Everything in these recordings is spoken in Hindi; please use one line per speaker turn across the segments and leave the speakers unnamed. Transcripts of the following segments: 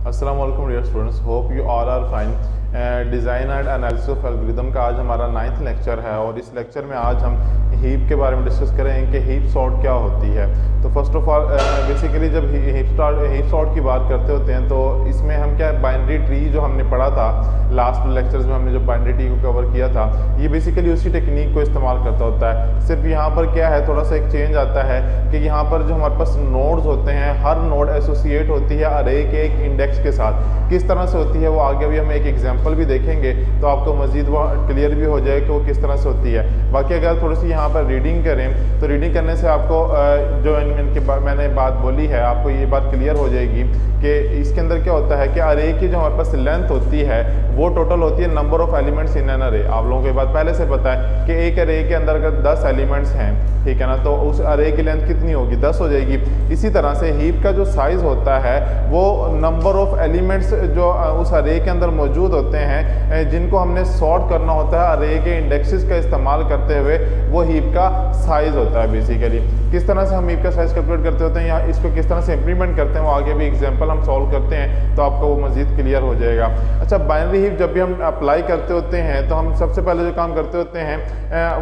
अस्सलाम वालेकुम dear students, hope you all are fine. Design and analysis of algorithm का आज हमारा 9th लेक्चर है और इस लेक्चर में आज हम हीप के बारे में डिस्कस करेंगे कि हीप सॉर्ट क्या होती है। तो फर्स्ट ऑफ ऑल बेसिकली जब हीप सॉर्ट की बात करते होते हैं तो इसमें हम क्या बाइनरी ट्री जो हमने पढ़ा था लास्ट लेक्चर्स में, हमने जो बाइनरी ट्री को कवर किया था, ये बेसिकली उसी टेक्निक को इस्तेमाल करता होता है। सिर्फ यहाँ पर क्या है, थोड़ा सा एक चेंज आता है कि यहाँ पर जो हमारे पास नोड्स होते हैं, हर नोड एसोसिएट होती है अरे के एक इंडेक्स के साथ। किस तरह से होती है वो आगे भी हम एक एग्जांपल भी देखेंगे तो आपको मजीद वो क्लियर भी हो जाए कि वो किस तरह से होती है। बाकी अगर थोड़ी सी यहाँ पर रीडिंग करें तो रीडिंग करने से आपको जो इनके मैंने बात बोली है आपको ये बात क्लियर हो जाएगी कि इसके अंदर क्या होता है कि अरे की जो हमारे पास लेंथ होती है वो टोटल होती है number of elements in an अरे। आप लोगों को ये बात पहले से पता है कि एक अरे के अंदर अगर 10 एलिमेंट्स हैं, ठीक है ना, तो उस अरे की लेंथ कितनी होगी, 10 हो जाएगी। इसी तरह से हीप का जो साइज होता है वो नंबर ऑफ एलिमेंट्स जो उस अरे के अंदर मौजूद होते हैं जिनको हमने सॉर्ट करना होता है अरे के इंडेक्सेस का इस्तेमाल करते हुए, वो हीप का साइज होता है। बेसिकली किस तरह से हम हीप का साइज कैलकुलेट करते होते हैं या इसको किस तरह से इंप्लीमेंट करते हैं वो आगे भी एग्जांपल हम सॉल्व करते हैं तो आपको वो मजीद क्लियर हो जाएगा। अच्छा, बाइनरी हीप जब भी हम अप्लाई करते होते हैं तो हम सबसे पहले जो काम करते होते हैं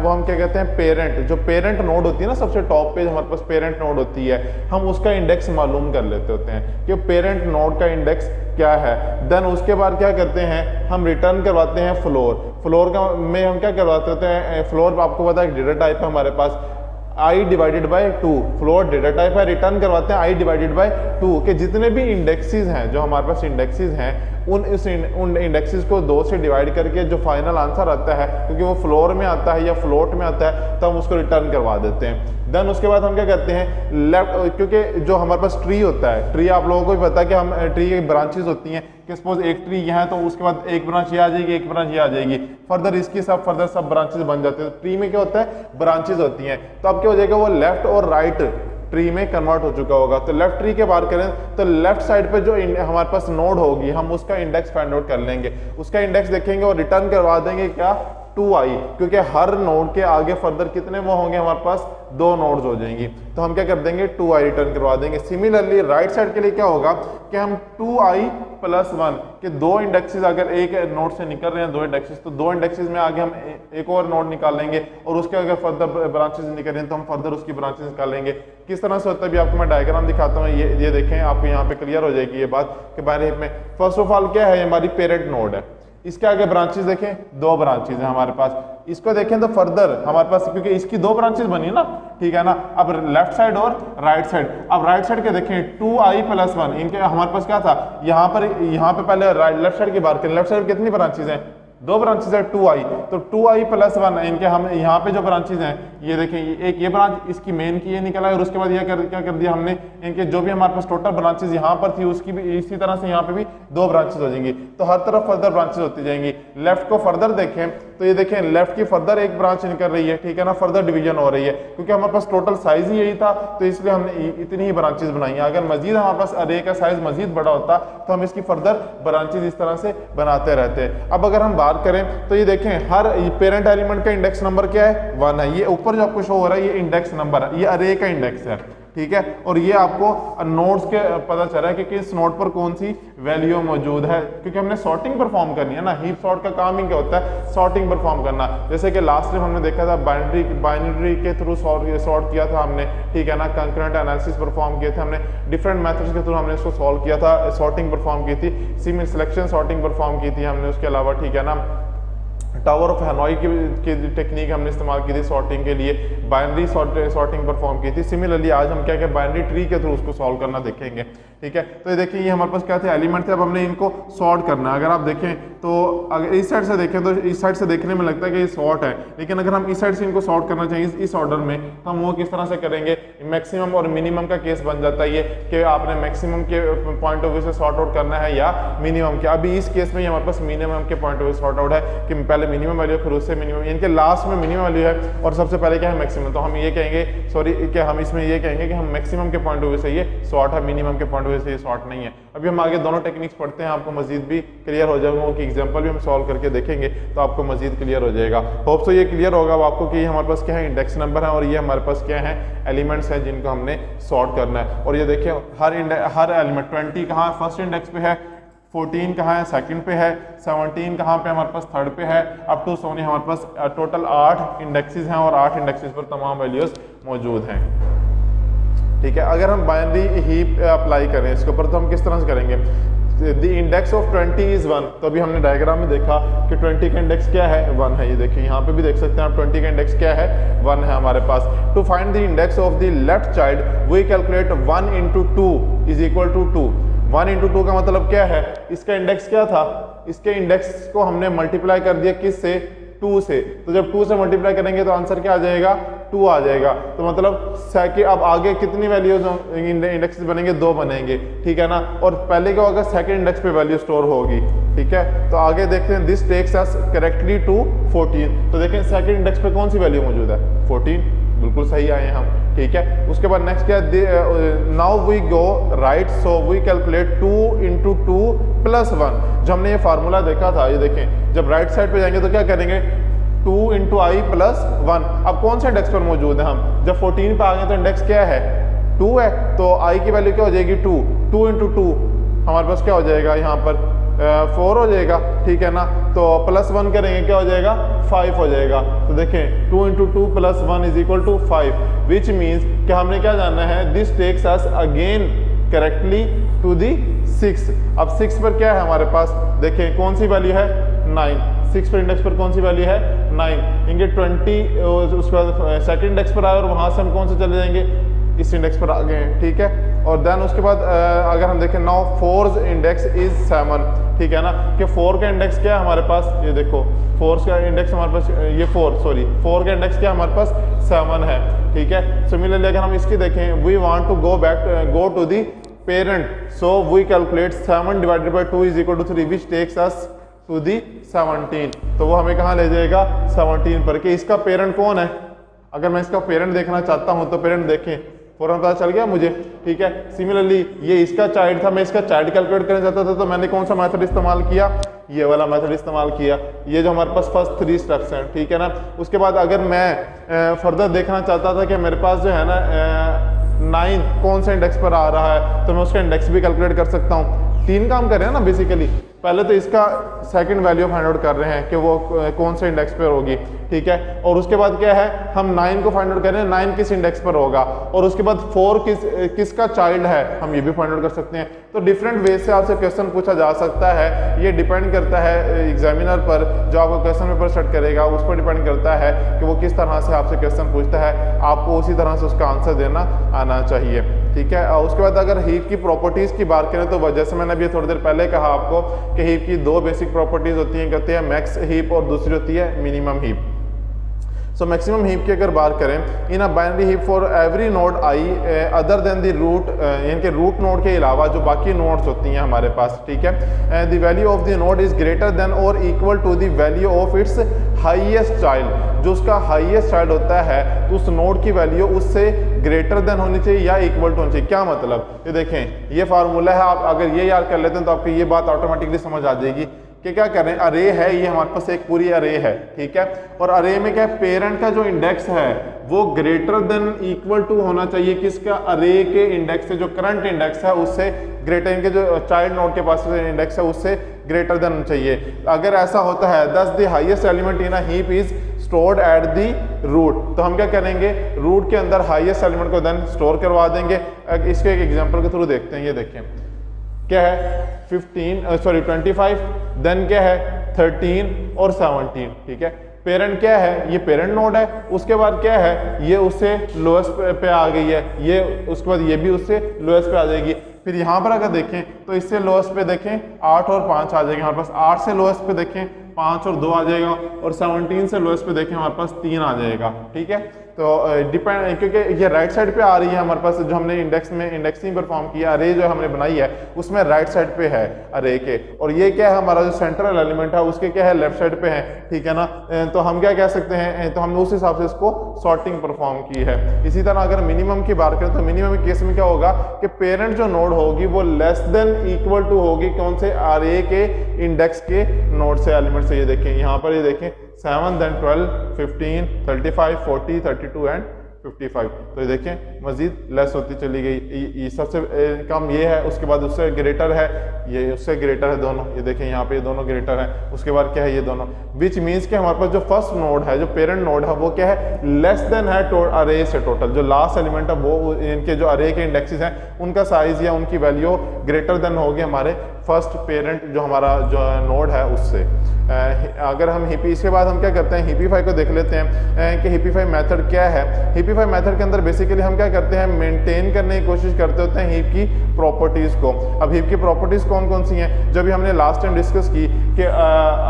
वो हम क्या कहते हैं, पेरेंट जो पेरेंट नोड होती है ना, सबसे टॉप पे हमारे पास पेरेंट नोड होती है, हम उसका इंडेक्स मालूम कर लेते होते हैं कि पेरेंट नोड का इंडेक्स क्या है। देन उसके बाद क्या करते हैं, हम रिटर्न करवाते हैं फ्लोर का में हम क्या करवाते होते हैं, फ्लोर आपको पता है डेटा टाइप है हमारे पास i divided by 2, floor data type है, रिटर्न करवाते हैं i डिवाइडेड बाई 2 के जितने भी इंडेक्सेस हैं जो हमारे पास इंडेक्सेस हैं उन इंडेक्सेस को 2 से डिवाइड करके जो फाइनल आंसर आता है, क्योंकि वो फ्लोर में आता है या फ्लोट में आता है, तो हम उसको रिटर्न करवा देते हैं। देन उसके बाद हम क्या करते हैं, लेफ्ट, क्योंकि जो हमारे पास ट्री होता है, ट्री आप लोगों को भी पता है कि हम ट्री की ब्रांचेस होती हैं कि सपोज एक ट्री यहाँ है तो उसके बाद एक ब्रांच ये आ जाएगी, एक ब्रांच ये आ जाएगी, फर्दर इसकी फर्दर सब ब्रांचेस बन जाते हैं। ट्री में क्या होता है, ब्रांचेस होती हैं, तो अब क्या हो जाएगा, वो लेफ्ट और राइट ट्री में कन्वर्ट हो चुका होगा। तो लेफ्ट ट्री के बात करें तो लेफ्ट साइड पे जो हमारे पास नोड होगी हम उसका इंडेक्स फाइंड आउट कर लेंगे, उसका इंडेक्स देखेंगे और रिटर्न करवा देंगे क्या, 2i, क्योंकि हर नोड के आगे फर्दर कितने वो होंगे हमारे पास, 2 नोड्स हो जाएंगी, तो हम क्या कर देंगे 2i रिटर्न करवा देंगे। सिमिलरली राइट साइड के लिए क्या होगा कि हम 2i + 1 के 2 इंडेक्सेस अगर एक नोड से निकल रहे हैं 2 इंडेक्सेस, तो 2 इंडेक्सेस में आगे हम एक और नोड निकालेंगे और उसके अगर फर्दर ब्रांचेस निकल रहे हैं तो हम फर्दर उसकी ब्रांचेस निकालेंगे। किस तरह से होता है भी आपको मैं डायग्राम दिखाता हूँ, ये देखें, आपको यहाँ पे क्लियर हो जाएगी ये बात कि बाइनरी में फर्स्ट ऑफ ऑल क्या है, हमारी पेरेंट नोड है, इसके आगे ब्रांचेस देखें, 2 ब्रांचेस हैं हमारे पास। इसको देखें तो फर्दर हमारे पास, क्योंकि इसकी 2 ब्रांचेस बनी ना, ठीक है ना, अब लेफ्ट साइड और राइट साइड। अब राइट साइड के देखें 2i + 1, इनके हमारे पास क्या था, यहाँ पे पहले लेफ्ट साइड की बात करें, लेफ्ट साइड कितनी ब्रांचेस हैं, 2 ब्रांचेस है 2i, तो 2i + 1 इनके हम यहाँ पे जो ब्रांचेस हैं ये देखें, एक ये ब्रांच इसकी मेन की ये निकला है और उसके बाद ये क्या कर दिया हमने, इनके जो भी हमारे पास टोटल ब्रांचेस यहाँ पर थी उसकी भी इसी तरह से यहाँ पे भी 2 ब्रांचेस हो जाएंगी, तो हर तरफ फर्दर ब्रांचेस होती जाएंगी। लेफ्ट को फर्दर देखें तो ये देखें लेफ्ट की फर्दर एक ब्रांच निकल रही है, ठीक है ना, फर्दर डिवीजन हो रही है, क्योंकि हमारे पास टोटल साइज ही यही था तो इसलिए हमने इतनी ही ब्रांचेस बनाई हैं। अगर मजीद हमारे पास अरे का साइज मजीद बड़ा होता तो हम इसकी फर्दर ब्रांचेस इस तरह से बनाते रहते हैं। अब अगर हम बात करें तो ये देखें हर पेरेंट एलिमेंट का इंडेक्स नंबर क्या है, 1 है, ये ऊपर जो आपको शो हो रहा है ये इंडेक्स नंबर है, ये अरे का इंडेक्स है, ठीक है, और ये आपको नोड्स के पता चल रहा है कि किस नोड पर कौन सी वैल्यू मौजूद है, क्योंकि हमने सॉर्टिंग परफॉर्म करनी है ना। हीप सॉर्ट का काम ही क्या होता है, सॉर्टिंग परफॉर्म करना। जैसे कि लास्ट टाइम हमने देखा था बाइनरी के थ्रू सॉर्ट किया था हमने, ठीक है ना, कंकरेंट एनालिसिस परफॉर्म किए थे हमने, डिफरेंट मेथड्स के थ्रू हमने इसको सॉल्व किया था, सॉर्टिंग परफॉर्म की थी, सिलेक्शन सॉर्टिंग परफॉर्म की थी हमने, उसके अलावा ठीक है ना टावर ऑफ हैनॉई की टेक्निक हमने इस्तेमाल की थी सॉर्टिंग के लिए, बाइनरी सॉर्टिंग परफॉर्म की थी। सिमिलरली आज हम क्या क्या बाइनरी ट्री के थ्रू उसको सॉल्व करना देखेंगे, ठीक है। तो ये देखिए ये हमारे पास क्या थे, एलिमेंट थे, अब हमने इनको सॉर्ट करना है। अगर आप देखें तो अगर इस साइड से देखें तो इस साइड से देखने में लगता है कि ये सॉर्ट है, लेकिन अगर हम इस साइड से इनको सॉर्ट करना चाहिए इस ऑर्डर में तो हम वो किस तरह से करेंगे, मैक्सिमम और मिनिमम का केस बन जाता है ये कि आपने मैक्सिमम के पॉइंट ऑफ व्यू से सॉर्ट आउट करना है या मिनिमम के। अभी इस केस में हमारे पास मिनिमम के point of view sort out है कि पहले मिनिमम वैल्यू फिर उससे मिनिमम, इनके लास्ट में मिनिमम वैल्यू है और सबसे पहले क्या है मैक्सिमम, तो हम ये कहेंगे सॉरी क्या हम इसमें ये कहेंगे कि हम मैक्सिमम के पॉइंट ऑफ व्यू से ये सॉर्ट है, मिनिमम के पॉइंट ऑफ व्यू से ये सॉर्ट नहीं है। अभी हम आगे दोनों टेक्निक्स पढ़ते हैं, आपको मजीद भी क्लियर हो जाएगा, कि एग्जांपल भी हम सॉल्व करके देखेंगे तो आपको मजीद क्लियर हो जाएगा। होप सो ये क्लियर होगा अब आपको कि हमारे पास क्या है, इंडेक्स नंबर है और ये हमारे पास क्या है, एलिमेंट्स हैं जिनको हमने सॉर्ट करना है। और ये देखिए हर एलिमेंट 20 कहाँ फर्स्ट इंडेक्स पे है, 14 कहाँ है, सेकंड पे है, 17 कहाँ पे हमारे पास थर्ड पे है, अप टू सोनी हमारे पास टोटल 8 इंडेक्सेस हैं और 8 इंडेक्सेस पर तमाम वैल्यूज मौजूद हैं। ठीक है, अगर हम बाइनरी हीप अप्लाई करें इसके ऊपर तो हम किस तरह से करेंगे, द इंडेक्स ऑफ 20 इज 1, तो अभी हमने डायग्राम में देखा कि 20 का इंडेक्स क्या है, 1 है। ये देखिए यहाँ पे भी देख सकते हैं आप 20 का इंडेक्स क्या है, 1 है हमारे पास। To find the index of the left child we calculate 1 into 2 is equal to 2। 1 into 2 का मतलब क्या है, इसका इंडेक्स क्या था, इसके इंडेक्स को हमने मल्टीप्लाई कर दिया किस से, 2 से। तो जब 2 से मल्टीप्लाई करेंगे तो आंसर क्या आ जाएगा, 2 आ जाएगा। तो मतलब सेकंड, अब आगे कितनी वैल्यूज इंडेक्स बनेंगे, 2 बनेंगे, ठीक है ना। और पहले क्या होगा, सेकंड इंडेक्स पे वैल्यू स्टोर होगी, ठीक है। तो आगे देखते हैं, this takes us correctly to 14। तो देखें सेकंड इंडेक्स पे कौन सी वैल्यू मौजूद है, 14, बिल्कुल सही आए हम, ठीक है। उसके बाद नेक्स्ट क्या, now we go right, so we calculate 2 into 2 + 1। जो हमने ये फार्मूला देखा था, ये देखें, जब राइट साइड पे जाएंगे तो क्या करेंगे, 2 into i + 1। अब कौन से इंडेक्स पर मौजूद है हम, जब 14 पे आ गए तो इंडेक्स क्या है, 2 है, तो i की वैल्यू क्या हो जाएगी, 2। 2 into 2 हमारे पास क्या हो जाएगा, यहाँ पर 4 हो जाएगा, ठीक है ना। तो +1 करेंगे क्या हो जाएगा, 5 हो जाएगा। तो देखें 2 into 2 + 1 is equal to 5, which means कि हमने क्या जानना है, this takes us again correctly to the 6। अब 6 पर क्या है हमारे पास, देखें कौन सी वैल्यू है, 9। 6 पर इंडेक्स पर कौन सी वैल्यू है, 9। इनके 20 उसके बाद सेकंड इंडेक्स पर आए और वहां से हम कौन से चले जाएंगे, इस इंडेक्स पर आ गए, ठीक है। और देन उसके बाद अगर हम देखें, नाउ 4 इंडेक्स इज 7, ठीक है ना, कि 4 का इंडेक्स क्या है हमारे पास, ये देखो 4 का इंडेक्स हमारे पास, ये 4 का इंडेक्स क्या हमारे पास, 7 है, ठीक है। सिमिलरली अगर हम इसकी देखें, we want to go to the parent, so we calculate 7 / 2 is equal to 3, which takes us to the 17। तो वो हमें कहाँ ले जाएगा, 17 पर, कि इसका पेरेंट कौन है। अगर मैं इसका पेरेंट देखना चाहता हूँ तो पेरेंट देखें, फौरन पता चल गया मुझे, ठीक है। सिमिलरली ये इसका चाइल्ड था, मैं इसका चाइल्ड कैलकुलेट करना चाहता था, तो मैंने कौन सा मेथड इस्तेमाल किया, ये वाला मेथड इस्तेमाल किया। ये जो हमारे पास फर्स्ट 3 स्टेप्स हैं, ठीक है ना। उसके बाद अगर मैं फर्दर देखना चाहता था कि मेरे पास जो है ना 9 कौन सा इंडेक्स पर आ रहा है, तो मैं उसका इंडेक्स भी कैलकुलेट कर सकता हूँ। 3 काम कर रहे हैं ना बेसिकली, पहले तो इसका सेकंड वैल्यू फाइंड आउट कर रहे हैं कि वो कौन से इंडेक्स पर होगी, ठीक है। और उसके बाद क्या है, हम 9 को फाइंड आउट कर रहे हैं, 9 किस इंडेक्स पर होगा, और उसके बाद 4 किसका चाइल्ड है, हम ये भी फाइंड आउट कर सकते हैं। तो डिफरेंट वे से आपसे क्वेश्चन पूछा जा सकता है, ये डिपेंड करता है एग्जामिनर पर, जो आपको क्वेश्चन पेपर सेट करेगा उस पर डिपेंड करता है कि वो किस तरह से आपसे क्वेश्चन पूछता है, आपको उसी तरह से उसका आंसर देना आना चाहिए, ठीक है। और उसके बाद अगर हीप की प्रॉपर्टीज की बात करें, तो जैसे मैंने अभी थोड़ी देर पहले कहा आपको कि हीप की 2 बेसिक प्रॉपर्टीज होती हैं, कहते हैं मैक्स हीप और दूसरी होती है minimum heap. So maximum heap की अगर बात करें, in a binary heap for every node i other than the root, यानी कि रूट नोड के अलावा जो बाकी नोड्स होती हैं हमारे पास, ठीक है, the value of the node is greater than और equal to the value of its highest child. जो उसका हाईएस्ट चाइल्ड होता है तो उस नोड की वैल्यू उससे ग्रेटर देन होनी चाहिए या इक्वल टू होनी चाहिए। क्या मतलब, ये देखें ये फार्मूला है, आप अगर ये याद कर लेते हैं तो आपको ये बात ऑटोमेटिकली समझ आ जाएगी कि क्या कर रहे हैं। अरे है, ये हमारे पास एक पूरी अरे है, ठीक है। और अरे में क्या है, पेरेंट का जो इंडेक्स है वो ग्रेटर देन इक्वल टू होना चाहिए किसका, अरे के इंडेक्स से, जो करंट इंडेक्स है उससे ग्रेटर, इनके जो चाइल्ड नोड के पास इंडेक्स है उससे ग्रेटर देन होना चाहिए। अगर ऐसा होता है, thus the highest element in a heap is stored at the root, तो हम क्या करेंगे, रूट के अंदर हाईएस्ट एलिमेंट को देन स्टोर करवा देंगे। इसके एक एग्जांपल के थ्रू देखते हैं। ये देखें क्या है, 25, देन क्या है 13 और 17, ठीक है। पेरेंट क्या है, ये पेरेंट नोड है। उसके बाद क्या है, ये उससे लोएस्ट पे आ गई है, ये उसके बाद ये भी उससे लोएस्ट पे आ जाएगी। फिर यहाँ पर अगर देखें तो इससे लोएस्ट पे देखें 8 और 5 आ जाएंगे हमारे पास। 8 से लोएस्ट पे देखें 5 और 2 आ जाएगा, और 17 से लोएस्ट पे देखें हमारे पास 3 आ जाएगा, ठीक है। तो डिपेंड, क्योंकि ये राइट साइड पे आ रही है हमारे पास, जो हमने इंडेक्स में इंडेक्सिंग परफॉर्म किया, अरे जो हमने बनाई है उसमें राइट साइड पे है अरे के, और ये क्या है हमारा जो सेंट्रल एलिमेंट है उसके क्या है, लेफ्ट साइड पे है, ठीक है ना। तो हम क्या कह सकते हैं, तो हमने उस हिसाब से इसको सॉर्टिंग परफॉर्म की है। इसी तरह अगर मिनिमम की बात करें तो मिनिमम केस में क्या होगा कि पेरेंट जो नोड होगी वो लेस देन इक्वल टू होगी कौन से, अरे के इंडेक्स के नोड से, एलिमेंट से। ये देखें यहाँ पर, ये देखें 7 then 12 15 35 40 32 एंड 55। तो ये देखें मजीद लेस होती चली गई, ये सबसे कम ये है, उसके बाद उससे ग्रेटर है, ये उससे ग्रेटर है दोनों, ये देखें यहाँ पे ये दोनों ग्रेटर है, उसके बाद क्या है ये दोनों, विच मीन्स कि हमारे पास जो फर्स्ट नोड है, जो पेरेंट नोड है, वो क्या है, लेस देन है अरे से टोटल, जो लास्ट एलिमेंट है वो इनके जो अरे के इंडेक्सेस हैं उनका साइज या उनकी वैल्यू ग्रेटर देन होगी हमारे फर्स्ट पेरेंट जो हमारा जो नोड है उससे। अगर हम हिपी, इसके बाद हम क्या करते हैं, हिपीफाई को देख लेते हैं कि हिपीफाई मेथड क्या है। हिपीफाई मेथड के अंदर बेसिकली हम क्या करते हैं, मेंटेन करने की कोशिश करते होते हैं हीप की प्रॉपर्टीज को। अब हीप की प्रॉपर्टीज कौन कौन सी हैं, जो भी हमने लास्ट टाइम डिस्कस की कि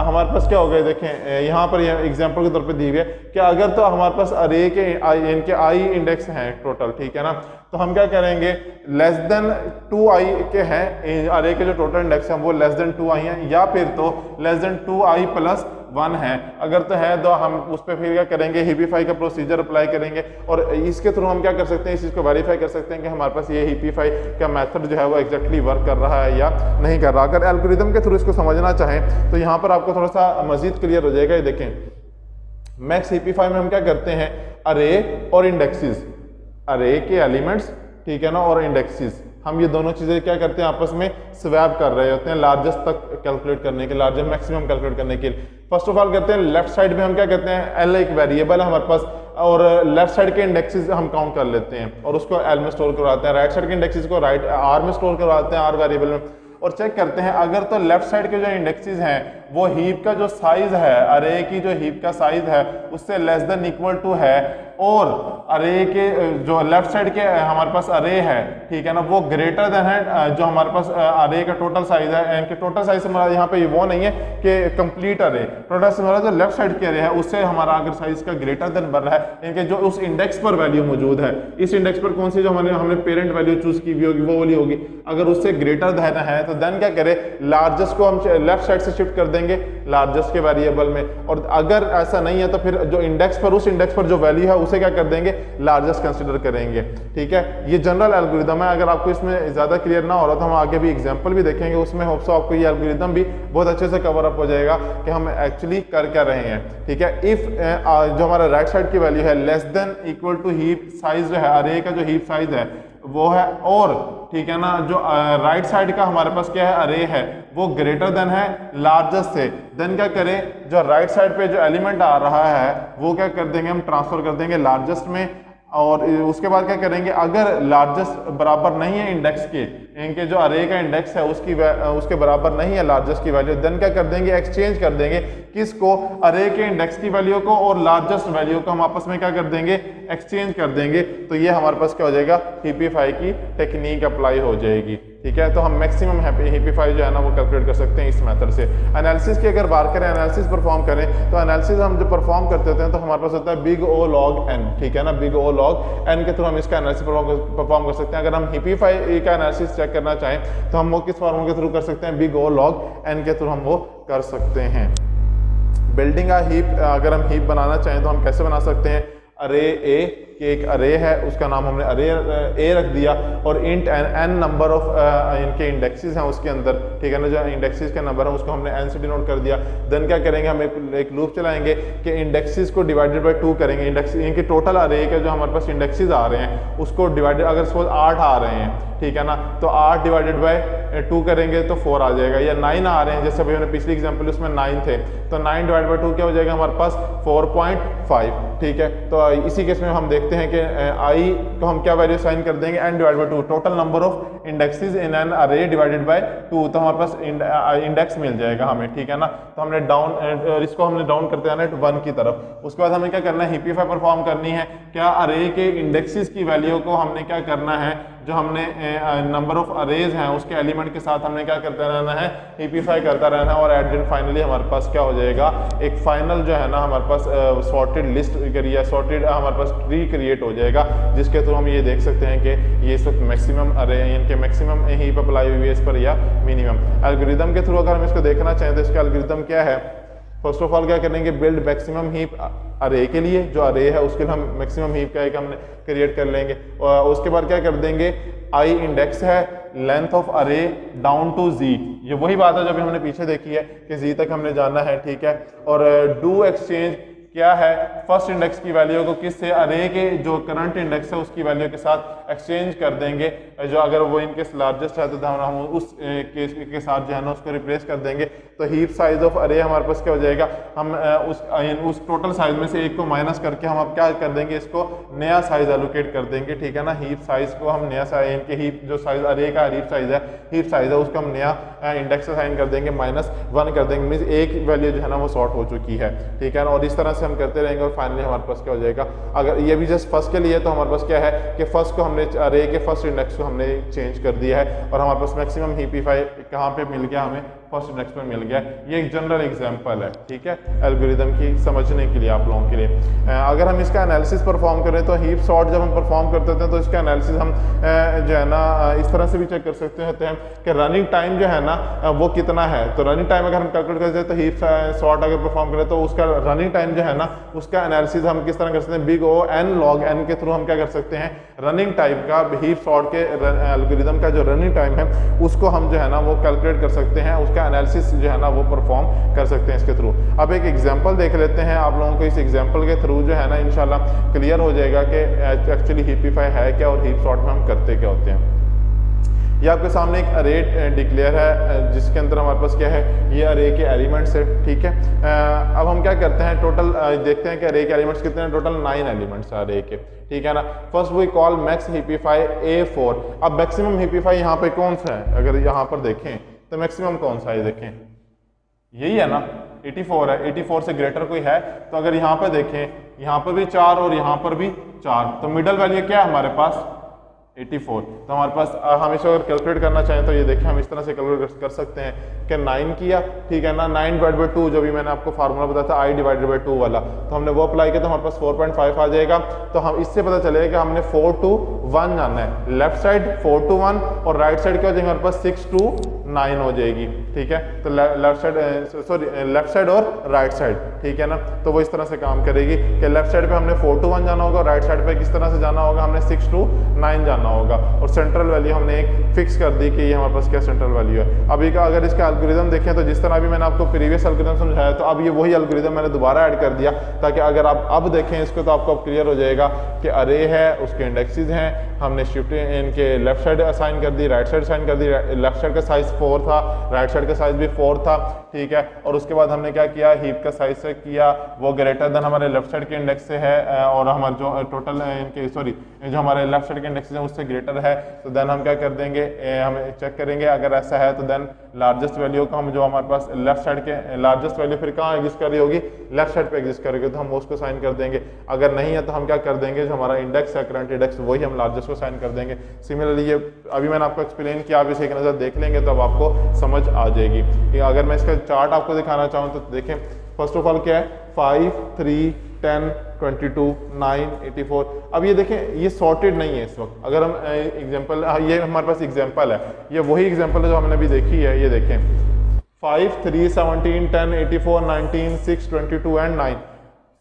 हमारे पास क्या हो गया, देखें यहाँ पर ये एग्जांपल के तौर पे दी हुई है कि अगर तो हमारे पास अरे के इनके आई इंडेक्स हैं टोटल, ठीक है ना, तो हम क्या करेंगे, लेस देन 2i के हैं अरे के जो टोटल इंडेक्स हैं वो लेस देन 2i हैं, या फिर तो लेस देन 2i प्लस 1 है। अगर तो है तो हम उस पर फिर क्या करेंगे, हिपीफाई का प्रोसीजर अप्लाई करेंगे, और इसके थ्रू हम क्या कर सकते हैं, इस चीज़ को वेरीफाई कर सकते हैं कि हमारे पास ये हिपीफाई का मेथड जो है वो एग्जैक्टली वर्क कर रहा है या नहीं कर रहा। अगर एल्गोरिदम के थ्रू इसको समझना चाहें तो यहाँ पर आपको थोड़ा सा मजीद क्लियर हो जाएगा। ये देखें मैक्स हिपीफाई में हम क्या करते हैं, अरे और इंडेक्सेस, अरे के एलिमेंट्स, ठीक है ना, और इंडेक्सेस, हम ये दोनों चीज़ें क्या करते हैं आपस में स्वैप कर रहे होते हैं लार्जेस्ट तक कैलकुलेट करने के, लार्जेस्ट मैक्सिमम कैलकुलेट करने के लिए। फर्स्ट ऑफ ऑल करते हैं लेफ्ट साइड में हम क्या करते हैं, एल एक वेरिएबल है हमारे पास, और लेफ्ट साइड के इंडेक्सेस हम काउंट कर लेते हैं और उसको एल में स्टोर करवाते हैं, राइट साइड के इंडेक्सेस को राइट आर में स्टोर करवाते हैं, आर वेरिएबल में, और चेक करते हैं अगर तो लेफ्ट साइड के जो इंडेक्सेस हैं वो हीप का जो साइज है, अरे की जो हीप का साइज है उससे लेस देन इक्वल टू है, और अरे के जो लेफ्ट साइड के हमारे पास अरे है, ठीक है ना, वो ग्रेटर देन है जो हमारे पास अरे का टोटल साइज है। इनके टोटल साइज से हमारा यहाँ पे वो नहीं है कि कंप्लीट अरे, टोटल से हमारा जो लेफ्ट साइड के अरे है उससे हमारा अगर साइज का ग्रेटर देन बन रहा है, इनके जो उस इंडेक्स पर वैल्यू मौजूद है, इस इंडेक्स पर कौन सी जो हमने पेरेंट वैल्यू चूज की हुई होगी वो वाली होगी, अगर उससे ग्रेटर देन है तो देन क्या करें, लार्जेस्ट को हम लेफ्ट साइड से शिफ्ट कर देंगे लार्जेस्ट के वेरिएबल में, और अगर ऐसा नहीं है तो फिर जो इंडेक्स पर, उस इंडेक्स पर जो वैल्यू है उसे क्या कर देंगे, लार्जेस्ट कंसीडर करेंगे। ठीक है, ये जनरल एल्गोरिदम है। अगर आपको इसमें ज्यादा क्लियर ना हो रहा तो हम आगे भी एग्जांपल भी देखेंगे, उसमें होप सो आपको ये एल्गोरिदम भी बहुत अच्छे से कवर अप हो जाएगा कि हम एक्चुअली कर क्या रहे हैं। ठीक है, इफ जो हमारा राइट साइड की वैल्यू है less than equal to heap size जो है, अरे का जो हीप साइज है वो है, और ठीक है ना, जो राइट साइड का हमारे पास क्या है, अरे है, वो ग्रेटर देन है लार्जेस्ट से, देन क्या करें, जो राइट साइड पे जो एलिमेंट आ रहा है वो क्या कर देंगे, हम ट्रांसफर कर देंगे लार्जेस्ट में, और उसके बाद क्या करेंगे, अगर लार्जेस्ट बराबर नहीं है इंडेक्स के, इनके जो अरे का इंडेक्स है उसके बराबर नहीं है लार्जेस्ट की वैल्यू, देन क्या कर देंगे, एक्सचेंज कर देंगे, किसको, अरे के इंडेक्स की वैल्यू को और लार्जेस्ट वैल्यू को हम आपस में क्या कर देंगे, एक्सचेंज कर देंगे। तो ये हमारे पास क्या हो जाएगा, हिपीफाई की टेक्निक अप्लाई हो जाएगी। ठीक है, तो हम मैक्सिमम हिपीफाई जो है ना वो कैलकुलेट कर सकते हैं इस मेथड से। एनालिसिस की अगर बात करें, एनालिसिस परफॉर्म करें, तो एनालिसिस हम जो परफॉर्म करते होते हैं तो हमारे पास होता है बिग ओ लॉग एन। ठीक है ना, बिग ओ लॉग एन के थ्रू हम इसका एनालिसिस परफॉर्म कर सकते हैं। अगर हम हिपीफाई का एनालिसिस चेक करना चाहें तो हम वो किस फॉर्मूले के थ्रू कर सकते हैं, बिग ओ लॉग एन के थ्रू हम वो कर सकते हैं। बिल्डिंग अ हीप, अगर हम हीप बनाना चाहें तो हम कैसे बना सकते हैं, अरे ए कि एक अरे है, उसका नाम हमने अरे ए रख दिया, और इंट एन नंबर ऑफ इनके इंडेक्सेस हैं उसके अंदर। ठीक है ना, जो इंडेक्सेस का नंबर है उसको हमने एन से डिनोट कर दिया। देन क्या करेंगे, हम एक लूप चलाएंगे कि इंडेक्सेस को डिवाइडेड बाय 2 करेंगे। इंडेक्स इनके टोटल अरे के जो हमारे पास इंडेक्सेस आ रहे हैं उसको डिवाइडेड, अगर सपोज 8 आ रहे हैं, ठीक है ना, तो 8 डिवाइडेड बाय 2 करेंगे तो 4 आ जाएगा, या 9 आ रहे हैं, जैसे अभी हमने पिछली एग्जाम्पल उसमें 9 थे, तो 9 डिवाइड बाय 2 क्या हो जाएगा हमारे पास 4.5। ठीक है, तो इसी केस में हम देखते हैं कि आई को हम क्या वैल्यू साइन कर देंगे, n divide by 2, total number of indexes in an अरे डिवाइडेड बाय 2, तो हमारे पास इंडेक्स मिल जाएगा हमें। ठीक है ना, तो हमने डाउन, इसको हमने डाउन करते जाना है 1 की तरफ। उसके बाद हमें क्या करना है, हिपीफाई परफॉर्म करनी है। क्या अरे के इंडेक्सेस की वैल्यू को हमने क्या करना है, जो हमने नंबर ऑफ अरेज हैं उसके एलिमेंट के साथ हमने क्या करते रहना है, हिपीफाई करता रहना है, और एट द फाइनली हमारे पास क्या हो जाएगा, एक फाइनल जो है ना हमारे पास सॉर्टेड लिस्ट करिए, सॉर्टेड हमारे पास ट्री क्रिएट हो जाएगा, जिसके थ्रू हम ये देख सकते हैं कि ये इस वक्त मैक्सिमम अरे इनके मैक्सिमम हीप अप्लाई हुई है इस पर या मिनिमम। एल्गोरिदम के थ्रू अगर हम इसको देखना चाहें तो इसका एल्गोरिदम क्या है, फर्स्ट ऑफ ऑल क्या करेंगे, बिल्ड मैक्सिमम हीप अरे के लिए, जो अरे है उसके लिए हम मैक्सिमम हीप का एक हमने क्रिएट कर लेंगे, और उसके बाद क्या कर देंगे, आई इंडेक्स है, लेंथ ऑफ अरे डाउन टू जी, ये वही बात है जो भी हमने पीछे देखी है कि जी तक हमने जाना है। ठीक है, और डू एक्सचेंज क्या है, फर्स्ट इंडेक्स की वैल्यू को किससे, अरे के जो करंट इंडेक्स है उसकी वैल्यू के साथ एक्सचेंज कर देंगे। जो अगर वो इनके लार्जेस्ट है तो हम उस केस के साथ जो है ना उसको रिप्लेस कर देंगे। तो हीप साइज ऑफ अरे हमारे पास क्या हो जाएगा, हम उस टोटल साइज में से एक को माइनस करके हम अब क्या कर देंगे, इसको नया साइज एलोकेट कर देंगे, ठीक है ना। हीप साइज को हम नया साइज, इनके हीप जो साइज अरे का हीप साइज है उसको हम नया इंडेक्स असाइन कर देंगे, -1 कर देंगे, मींस एक वैल्यू जो है ना वो सॉर्ट हो चुकी है, ठीक है ना। और इस तरह से हम करते रहेंगे और फाइनली हमारे पास क्या हो जाएगा, अगर ये भी जस्ट फर्स्ट के लिए तो हमारे पास क्या है कि फर्स्ट को हमने अरे के फर्स्ट इंडेक्स को हमने चेंज कर दिया है और हमारे पास मैक्सिमम हीपीफाई कहाँ पे मिल गया, हमें फर्स्ट इंडेक्स में मिल गया। ये एक जनरल एग्जांपल है, ठीक है, एल्गोरिदम की समझने के लिए आप लोगों के लिए। अगर हम इसका एनालिसिस परफॉर्म करें तो हीप सॉर्ट जब हम परफॉर्म करते हैं तो इसका एनालिसिस हम जो है ना इस तरह से भी चेक कर सकते हैं कि रनिंग टाइम जो है ना वो कितना है। तो रनिंग टाइम अगर हम कैलकुलेट करते हैं तो हीप सॉर्ट अगर परफॉर्म करें तो उसका रनिंग टाइम जो है ना उसका एनालिसिस हम किस तरह कर सकते हैं, big O n log n के थ्रू हम क्या कर सकते हैं, रनिंग टाइम का हीप सॉर्ट के एल्गोरिदम का जो रनिंग टाइम है उसको हम जो है ना वो कैलकुलेट कर सकते हैं, उसका एनालिसिस जो है ना वो परफॉर्म कर सकते हैं इसके थ्रू। अब एक एग्जांपल देख लेते हैं, आप लोगों को इस एग्जांपल के थ्रू जो है ना इंशाल्लाह क्लियर हो जाएगा कि एक्चुअली हीपीफाई है क्या और हीप सॉर्ट में हम करते क्या होते हैं। ये आपके सामने एक अरे डिक्लेयर है जिसके अंदर हमारे पास क्या है, ये अरे के एलिमेंट्स है, ठीक है। अब हम क्या करते हैं, टोटल देखते हैं कि अरे के एलिमेंट्स कितने हैं, टोटल 9 एलिमेंट्स है अरे के, ठीक है ना। First we call max heapify A4। अब मैक्सिमम हीपीफाई यहाँ पे कौन सा है, अगर यहाँ पर देखें तो मैक्सिमम कौन सा है, देखें यही है ना, 84 है, 84 से ग्रेटर कोई है। तो अगर यहाँ पे देखें, यहाँ पर भी 4 और यहाँ पर भी 4, तो मिडल वैल्यू क्या है हमारे पास 84। तो हमारे पास हम इसको अगर कैलकुलेट करना चाहें तो ये देखिए हम इस तरह से कैलकुलेट कर सकते हैं कि 9 किया, ठीक है ना, 9/2 जो भी मैंने आपको फार्मूला बताया था I/2 वाला, तो हमने वो अप्लाई किया तो हमारे पास 4.5 आ जाएगा। तो हम इससे पता चलेगा कि हमने 4 to 1 जाना है, लेफ्ट साइड 4 to 1 और राइट साइड क्या हो जाएगा हमारे पास 6 to 9 हो जाएगी, ठीक है। तो लेफ्ट साइड और राइट साइड, ठीक है ना। तो वो इस तरह से काम करेगी कि लेफ्ट साइड पे हमने 4 to 1 जाना होगा, राइट साइड पे किस तरह से जाना होगा, हमने 6 to 9 जाना होगा। और सेंट्रल वैल्यू हमने एक फिक्स कर दी कि ये हमारे पास क्या सेंट्रल वैल्यू है। अभी का अगर इसका एल्गोरिदम देखें तो जिस तरह अभी मैंने आपको प्रीवियस एल्गोरिदम समझाया तो अब ये वही एल्गोरिदम मैंने दोबारा ऐड कर दिया ताकि अगर आप अब देखें इसको तो आपको अब क्लियर हो जाएगा कि अरे है, उसके इंडेक्सेस हैं, हमने शिफ्ट इनके लेफ्ट साइड असाइन कर दी, राइट साइड असाइन कर दी। लेफ्ट साइड का साइज 4 था, राइट साइड का साइज भी 4 था, ठीक है। और उसके बाद हमने क्या किया, हीप का साइज से किया वो ग्रेटर देन हमारे लेफ्ट साइड के इंडेक्स से है और हमारे जो टोटल इनके जो हमारे लेफ्ट साइड के इंडेक्स है उससे ग्रेटर है। तो देन हम क्या कर देंगे, हम चेक करेंगे अगर ऐसा है तो देन लार्जेस्ट वैल्यू का हम जो हमारे पास लेफ्ट साइड के लार्जेस्ट वैल्यू फिर कहाँ एग्जिस्ट कर रही होगी, लेफ्ट साइड पे एग्जिस्ट करेगी, तो हम उसको साइन कर देंगे। अगर नहीं है तो हम क्या कर देंगे, जो हमारा इंडेक्स है करंट इंडेक्स वही हम लार्जेस्ट को साइन कर देंगे। सिमिलरली ये अभी मैंने आपको एक्सप्लेन किया, आप इसे एक नज़र देख लेंगे तो अब आपको समझ आ जाएगी। कि अगर मैं इसका चार्ट आपको दिखाना चाहूँ तो देखें, फर्स्ट ऑफ ऑल क्या है 5, 3, 10, 22, 9, 84। अब ये देखें ये सॉर्टेड नहीं है इस वक्त। अगर हम एग्जांपल, ये हमारे पास एग्जांपल है, ये वही एग्जांपल है जो हमने अभी देखी है। ये देखें 5, 3, 17, 10, 84, 19, 6, 22 एंड 9।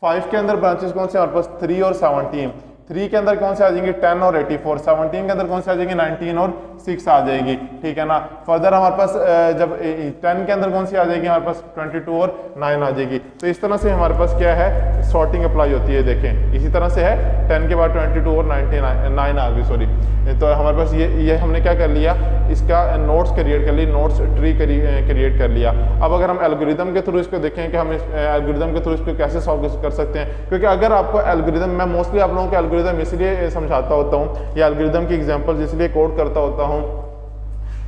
5 के अंदर ब्रांचेस कौन से हमारे पास 3 और 17। 3 के अंदर कौन से आ जाएंगे 10 और 84। 17 के अंदर कौन से आ जाएंगे 19 और 6 आ जाएगी, ठीक है ना। फर्दर हमारे पास जब 10 के अंदर कौन सी आ जाएगी हमारे पास 22 और 9 आ जाएगी। तो इस तरह से हमारे पास क्या है सॉर्टिंग अप्लाई होती है। देखें इसी तरह से है 10 के बाद 22 और 9 आ गई, सॉरी। तो हमारे पास ये हमने क्या कर लिया, इसका नोट्स क्रिएट कर ली, नोट्स ट्री क्रिएट कर लिया। अब अगर हम एल्गोरिदम के थ्रू इसको देखें कि हम इस एल्गोरिदम के थ्रू इसको कैसे सॉल्व कर सकते हैं, क्योंकि अगर आपको एल्गोरिदम, मैं मोस्टली आप लोगों को एल्गोरिदम इसलिए समझाता होता हूँ या एल्गोरिदम की एग्जांपल्स इसलिए कोड करता होता हूँ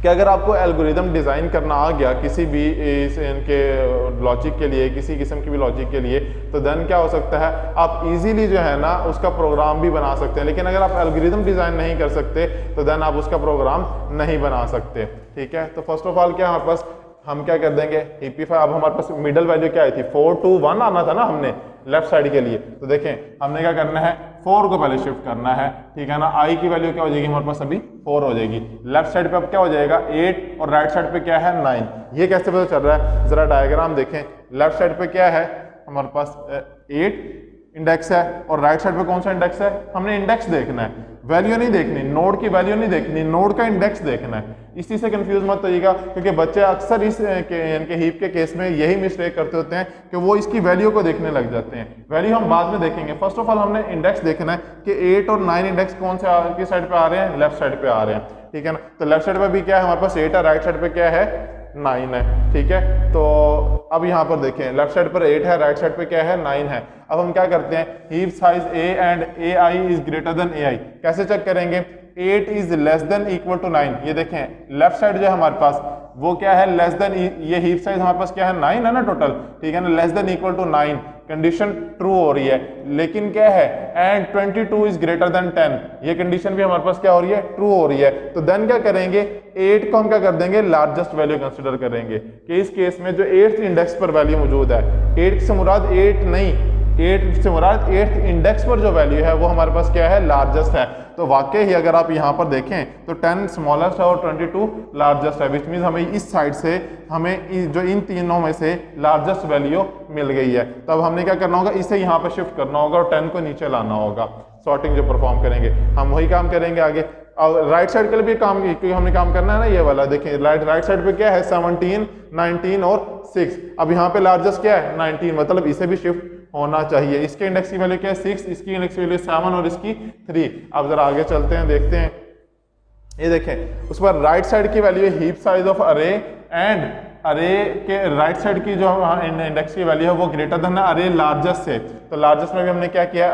कि अगर आपको एल्गोरिदम डिज़ाइन करना आ गया किसी भी इनके लॉजिक के लिए, किसी किस्म की भी लॉजिक के लिए, तो देन क्या हो सकता है आप इजीली जो है ना उसका प्रोग्राम भी बना सकते हैं। लेकिन अगर आप एल्गोरिदम डिज़ाइन नहीं कर सकते तो देन आप उसका प्रोग्राम नहीं बना सकते, ठीक है। तो फर्स्ट ऑफ ऑल क्या हमारे पास, हम क्या कर देंगे हीपीफाई। अब हमारे पास मिडल वैल्यू क्या आई थी 4 to 1 आना था ना हमने लेफ्ट साइड के लिए। तो देखें हमने क्या करना है 4 को पहले शिफ्ट करना है, ठीक है ना। आई की वैल्यू क्या हो जाएगी हमारे पास अभी 4 हो जाएगी। लेफ्ट साइड पे अब क्या हो जाएगा 8 और राइट साइड पे क्या है 9। ये कैसे पता चल रहा है, जरा डायग्राम देखें। लेफ्ट साइड पे क्या है हमारे पास 8 इंडेक्स है और राइट साइड पे कौन सा इंडेक्स है, हमने इंडेक्स देखना है, वैल्यू नहीं देखनी, नोड की वैल्यू नहीं देखनी, नोड का इंडेक्स देखना है। इसी से कंफ्यूज मत होइएगा, क्योंकि बच्चे अक्सर इस हीप के केस में यही मिस्टेक करते होते हैं कि वो इसकी वैल्यू को देखने लग जाते हैं। वैल्यू हम बाद में देखेंगे, फर्स्ट ऑफ ऑल हमने इंडेक्स देखना है कि 8 और 9 इंडेक्स कौन से किस साइड पे आ रहे हैं, लेफ्ट साइड पे आ रहे हैं, ठीक है ना। तो लेफ्ट साइड पे भी क्या है हमारे पास 8 है, राइट साइड पे क्या है 9 है, ठीक है। तो अब यहाँ पर देखें लेफ्ट साइड पर 8 है, राइट साइड पे क्या है 9 है। अब हम क्या करते हैं, heap size a and ai is greater than ai, कैसे चेक करेंगे, 8 is less than equal to 9, ये देखें लेफ्ट साइड जो है हमारे पास वो क्या है लेस देन, ये हीप साइज हमारे पास क्या है 9 है ना टोटल, ठीक है ना, less than equal to 9, condition true हो रही है, लेकिन क्या है एंड 22 इज ग्रेटर देन 10, ये कंडीशन भी हमारे पास क्या हो रही है ट्रू हो रही है। तो देन क्या करेंगे, 8 को हम क्या कर देंगे लार्जेस्ट वैल्यू कंसिडर करेंगे, कि इस केस में जो 8th इंडेक्स पर वैल्यू मौजूद है, 8 से मुराद 8 नहीं, 8 से मुराद 8th इंडेक्स पर जो वैल्यू है वो हमारे पास क्या है लार्जेस्ट है। तो वाकई ही अगर आप यहाँ पर देखें तो 10 स्मॉलेस्ट है और 22 लार्जेस्ट है, विच मीन्स हमें इस साइड से हमें जो इन तीनों में से लार्जेस्ट वैल्यू मिल गई है। तो अब हमने क्या करना होगा, इसे यहाँ पर शिफ्ट करना होगा और 10 को नीचे लाना होगा, सॉर्टिंग जो परफॉर्म करेंगे हम वही काम करेंगे आगे। और राइट साइड के लिए भी काम, क्योंकि हमने काम करना है ना ये वाला, देखिए राइट साइड पे क्या है 17, 19 और 6, अब यहाँ पे लार्जेस्ट क्या है 19, मतलब इसे भी शिफ्ट होना चाहिए। इसके इंडेक्स की वैल्यू क्या है 6, इसकी इंडेक्स की वैल्यू 7 और इसकी 3। अब जरा आगे चलते हैं, देखते हैं, ये देखें उस पर राइट साइड की वैल्यू है हीप साइज ऑफ अरे एंड अरे के राइट साइड की जो इंडेक्स की वैल्यू है वो ग्रेटर देन अरे लार्जेस्ट से। तो लार्जेस्ट में भी हमने क्या किया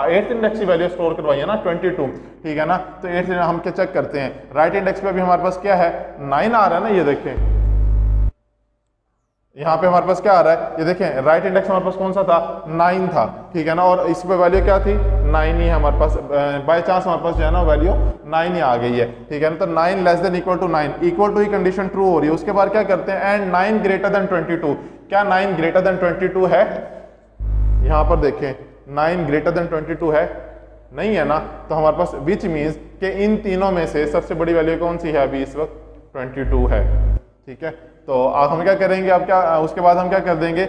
8th इंडेक्स की वैल्यू स्टोर करवाई है ना 22, ठीक है ना। तो 8th हम क्या चेक करते हैं, राइट इंडेक्स पे भी हमारे पास क्या है 9 आ रहा है ना, ये देखें यहाँ पे हमारे पास क्या आ रहा है, ये देखें राइट इंडेक्स हमारे पास कौन सा था 9 था, ठीक है ना, और इस पे वैल्यू क्या थी 9 ही हमारे पास, बाय चांस हमारे पास जो है ना वैल्यू 9 ही आ गई है, ठीक है ना। तो 9 less than equal to 9, equal to ही कंडीशन ट्रू हो रही है। उसके बाद क्या करते हैं एंड 9 ग्रेटर देन 22, क्या 9 ग्रेटर देन 22 है, यहाँ पर देखें 9 ग्रेटर देन 22 है, नहीं है ना। तो हमारे पास विच मीन्स कि इन तीनों में से सबसे बड़ी वैल्यू कौन सी है अभी इस वक्त 22 है, ठीक है। तो अब हम क्या करेंगे, अब क्या उसके बाद हम क्या कर देंगे,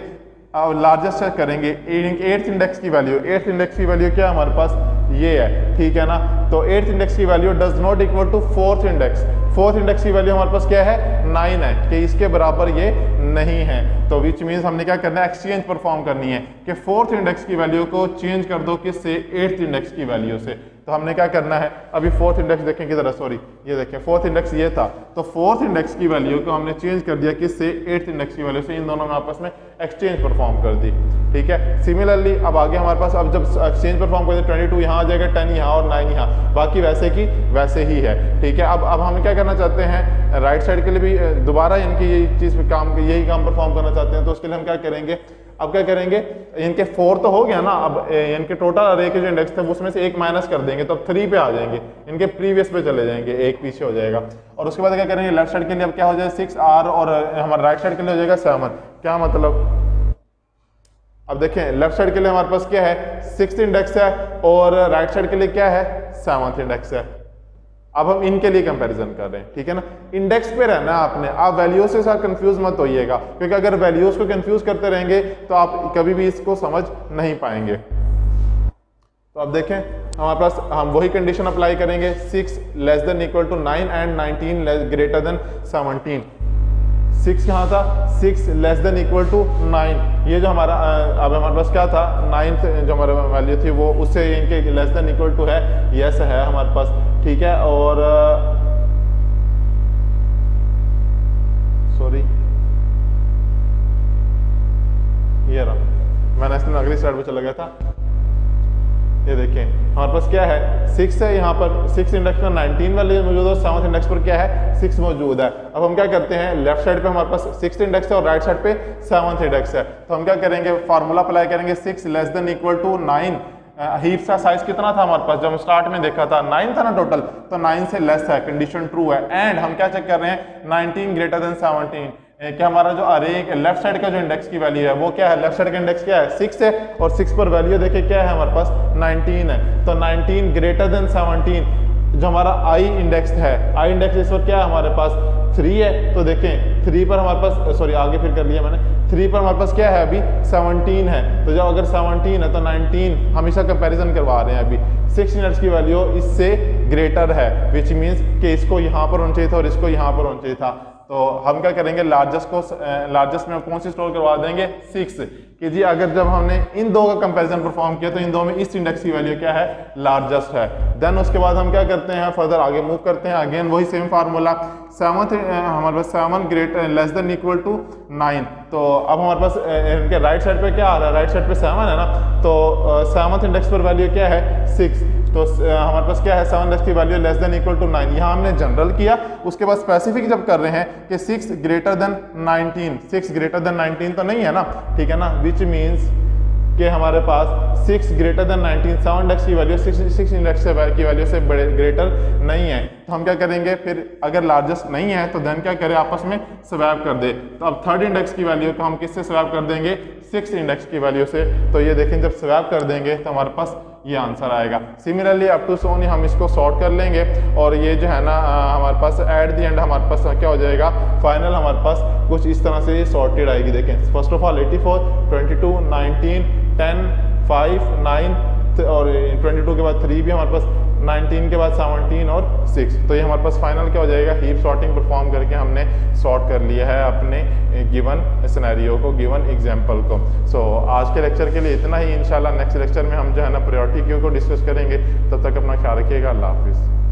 लार्जेस्ट चेक करेंगे 8th इंडेक्स की वैल्यू, 8th इंडेक्स की वैल्यू क्या हमारे पास ये है, ठीक है ना। तो 8th इंडेक्स की value does not equal to 4th index, 4th index की वैल्यू हमारे पास क्या है 9 है, कि इसके बराबर ये नहीं है। तो विच मीन्स हमने क्या करना है एक्सचेंज परफॉर्म करनी है कि 4th इंडेक्स की वैल्यू को चेंज कर दो किससे 8th इंडेक्स की वैल्यू से। तो हमने क्या करना है, अभी 4th इंडेक्स देखें किधर, सॉरी ये देखें 4th इंडेक्स ये था, तो 4th इंडेक्स की वैल्यू को हमने चेंज कर दिया किससे 8th इंडेक्स की वैल्यू से, इन दोनों में आपस में एक्सचेंज परफॉर्म कर दी, ठीक है। सिमिलरली अब आगे हमारे पास, अब जब एक्सचेंज परफॉर्म कर दिया 22 यहाँ आ जाएगा, 10 यहाँ और 9 यहाँ, बाकी वैसे की वैसे ही है, ठीक है। अब हम क्या करना चाहते हैं, राइट साइड के लिए भी दोबारा इनकी यही चीज़ यही काम परफॉर्म करना चाहते हैं। तो उसके लिए हम क्या करेंगे, अब क्या करेंगे, इनके 4 तो हो गया ना, अब इनके टोटल अरे के जो इंडेक्स थे उसमें से 1 माइनस कर देंगे तो अब 3 पे आ जाएंगे, इनके प्रीवियस पे चले जाएंगे, 1 पीछे हो जाएगा। और उसके बाद क्या करेंगे, लेफ्ट साइड के लिए अब क्या हो जाएगा 6R और हमारे राइट साइड के लिए हो जाएगा 7। क्या मतलब, अब देखें लेफ्ट साइड के लिए हमारे पास क्या है 6th इंडेक्स है और राइट साइड के लिए क्या है 7th इंडेक्स है। अब हम इनके लिए कंपैरिजन कर रहे हैं, ठीक है ना। इंडेक्स पे रहना है आपने, आप वैल्यूज के साथ कंफ्यूज मत होइएगा, क्योंकि अगर वैल्यूज को कंफ्यूज करते रहेंगे तो आप कभी भी इसको समझ नहीं पाएंगे। तो अब देखें हमारे पास हम वही कंडीशन अप्लाई करेंगे, 6 less than equal to 9 and 19 greater than 17। 6 कहाँ था, 6 लेस देन इक्वल टू 9, ये जो हमारा अब हमारे पास क्या था 9th जो हमारा वैल्यू थी वो उससे इनके लेस देन इक्वल टू है, यस है हमारे पास, ठीक है। और सॉरी ये रहा, मैंने इसमें अगली स्लाइड पे चला गया था, ये देखें हमारे पास क्या है 6 है, यहाँ पर 6 इंडेक्स पर 19 वैल्यू मौजूद है और 7th इंडेक्स पर क्या है 6 मौजूद है। अब हम क्या करते हैं, लेफ्ट साइड पे हमारे पास 6th इंडेक्स है और राइट साइड पे 7th इंडेक्स है। तो हम क्या करेंगे, फार्मूला अप्लाई करेंगे, 6 less than equal to 9, heap का साइज कितना था हमारे पास, जब हम स्टार्ट में देखा था 9 था ना टोटल, तो 9 से लेस है, कंडीशन ट्रू है। एंड हम क्या चेक कर रहे हैं 19 ग्रेटर देन 17, क्या हमारा जो अरे लेफ्ट साइड का जो इंडेक्स की वैल्यू है वो क्या है, लेफ्ट साइड का इंडेक्स क्या है 6 है और 6 पर वैल्यू देखिए क्या है हमारे पास 19 है। तो 19 ग्रेटर देन 17, जो हमारा आई इंडेक्स है, आई इंडेक्स इस वक्त क्या है हमारे पास 3 है। तो देखें 3 पर हमारे पास, सॉरी आगे फिर कर लिया मैंने, 3 पर हमारे पास क्या है अभी 17 है। तो जब अगर 17 है तो 19 हमेशा कंपैरिजन करवा रहे हैं अभी 6 यूनिट्स की वैल्यू इससे ग्रेटर है, विच मीन्स कि इसको यहाँ पर होना चाहिए था और इसको यहाँ पर होना चाहिए था। तो हम क्या करेंगे, लार्जेस्ट में कौन सी स्टोर करवा देंगे 6, कि जी अगर जब हमने इन दो का कंपैरिजन परफॉर्म किया तो इन दो में इस इंडेक्स की वैल्यू क्या है, लार्जेस्ट है। देन उसके बाद हम क्या करते हैं, फर्दर आगे मूव करते हैं, अगेन वही सेम फार्मूला, 7 हमारे पास 7 greater less than equal to 9। तो अब हमारे पास इनके राइट साइड पे क्या आ रहा है, राइट साइड पे 7 है ना, तो 7th इंडेक्स पर वैल्यू क्या है 6। तो हमारे पास क्या है 7 इंडेक्स की value less than equal to 9। यहाँ हमने जनरल किया, उसके बाद स्पेसिफिक जब कर रहे हैं कि 6 ग्रेटर देन 19, 6 ग्रेटर देन 19 तो नहीं है ना, ठीक है ना, विच मीन्स कि हमारे पास 6 ग्रेटर देन 19, 7 इंडेक्स की वैल्यू 6 इंडेक्स की वैल्यू से बड़े ग्रेटर नहीं है। तो हम क्या करेंगे फिर, अगर लार्जेस्ट नहीं है तो देन क्या करें, आपस में स्वैप कर दे। तो अब 3rd इंडेक्स की वैल्यू को हम किससे स्वैप कर देंगे, 6 इंडेक्स की वैल्यू से। तो ये देखें जब स्वैप कर देंगे तो हमारे पास ये आंसर आएगा। सिमिलरली अप टू सो हम इसको सॉर्ट कर लेंगे और ये जो है ना हमारे पास एट द एंड हमारे पास क्या हो जाएगा, फाइनल हमारे पास कुछ इस तरह से ये सॉर्टेड आएगी। देखें फर्स्ट ऑफ ऑल 84, 22, 19, 10, 5, 9 और 22 के बाद 3 भी हमारे पास, 19 के बाद 17 और 6। तो ये हमारे पास फाइनल क्या हो जाएगा, हीप सॉर्टिंग परफॉर्म करके हमने सॉर्ट कर लिया है अपने गिवन सिनेरियो को, गिवन एग्जांपल को। सो आज के लेक्चर के लिए इतना ही। इंशाल्लाह नेक्स्ट लेक्चर में हम जो है ना प्रायोरिटी क्यू को डिस्कस करेंगे। तब तक अपना ख्याल रखिएगा। अल्लाह हाफिज़।